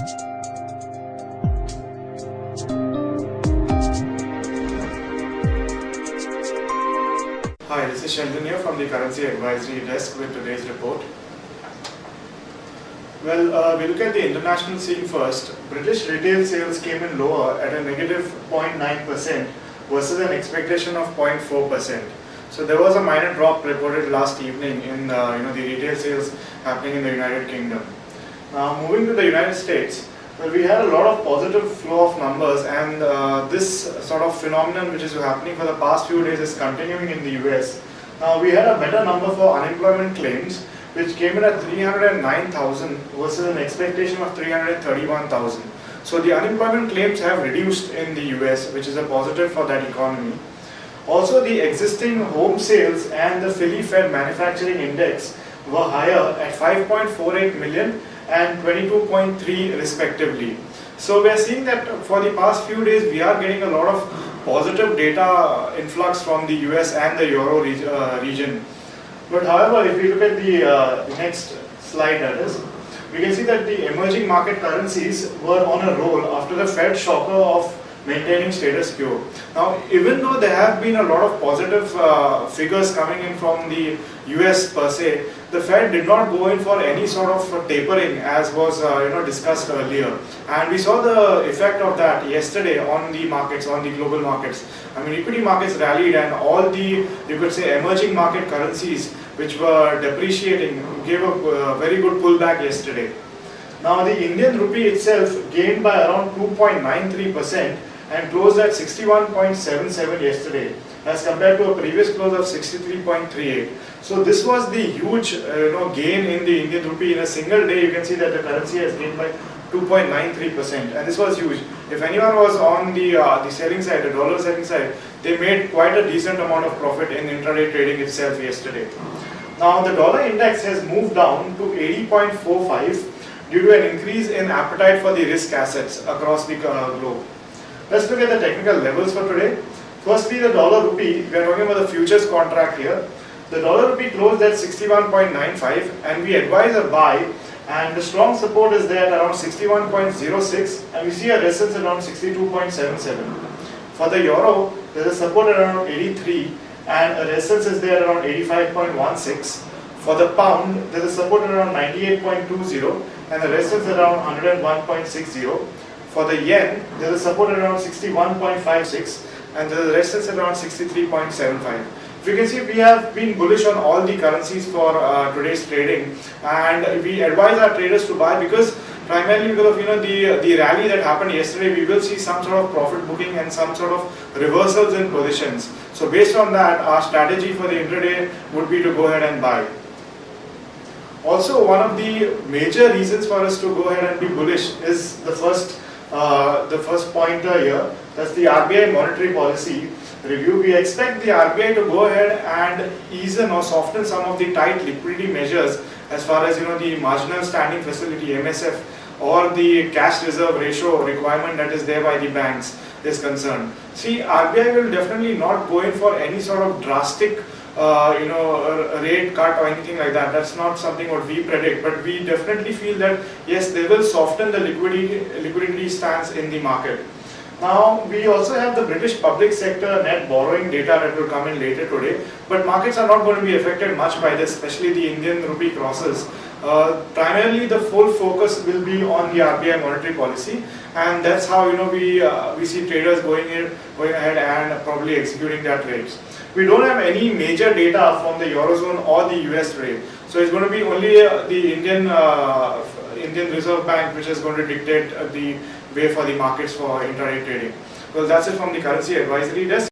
Hi, this is Sheldon here from the Currency Advisory Desk with today's report. Well, we look at the international scene first. British retail sales came in lower at a negative 0.9% versus an expectation of 0.4%. So there was a minor drop reported last evening in the retail sales happening in the United Kingdom. Now moving to the United States, well, we had a lot of positive flow of numbers, and this sort of phenomenon which is happening for the past few days is continuing in the US. Now we had a better number for unemployment claims, which came in at 309,000 versus an expectation of 331,000. So the unemployment claims have reduced in the US, which is a positive for that economy. Also, the existing home sales and the Philly Fed Manufacturing Index were higher at 5.48 million and 22.3 respectively. So we are seeing that for the past few days we are getting a lot of positive data influx from the US and the Euro region. But however, if we look at the next slide, that is, we can see that the emerging market currencies were on a roll after the Fed shocker of maintaining status quo. Now, even though there have been a lot of positive figures coming in from the US per se, the Fed did not go in for any sort of tapering as was discussed earlier. And we saw the effect of that yesterday on the markets, on the global markets. I mean, equity markets rallied, and all the, you could say, emerging market currencies which were depreciating gave a very good pullback yesterday. Now, the Indian rupee itself gained by around 2.93% and closed at 61.77 yesterday, as compared to a previous close of 63.38. So this was the huge gain in the Indian rupee. In a single day, you can see that the currency has gained by 2.93%, and this was huge. If anyone was on the selling side, the dollar selling side, they made quite a decent amount of profit in intraday trading itself yesterday. Now the dollar index has moved down to 80.45 due to an increase in appetite for the risk assets across the globe. Let's look at the technical levels for today. Firstly, the dollar rupee, we are talking about the futures contract here. The dollar rupee closed at 61.95 and we advise a buy, and the strong support is there at around 61.06 and we see a resistance around 62.77. For the euro, there is a support at around 83 and a resistance is there around 85.16. For the pound, there is a support at around 98.20 and a resistance around 101.60. For the yen, there is support around 61.56 and there is resistance around 63.75. If you can see, we have been bullish on all the currencies for today's trading, and we advise our traders to buy because primarily because of the rally that happened yesterday, we will see some sort of profit booking and some sort of reversals in positions. So based on that, our strategy for the intraday would be to go ahead and buy. Also, one of the major reasons for us to go ahead and be bullish is the first pointer here. That's the RBI monetary policy review. We expect the RBI to go ahead and ease or soften some of the tight liquidity measures as far as the marginal standing facility (MSF) or the cash reserve ratio requirement that is there by the banks is concerned. See, RBI will definitely not go in for any sort of drastic rate cut or anything like that. That's not something what we predict, but we definitely feel that yes, they will soften the liquidity stance in the market. Now, we also have the British public sector net borrowing data that will come in later today, but markets are not going to be affected much by this, especially the Indian rupee crosses. Primarily, the full focus will be on the RBI monetary policy, and that's how we see traders going ahead and probably executing their trades. We don't have any major data from the Eurozone or the US trade, so it's going to be only the Indian Reserve Bank which is going to dictate the way for the markets for intraday trading. Well, that's it from the Currency Advisory Desk.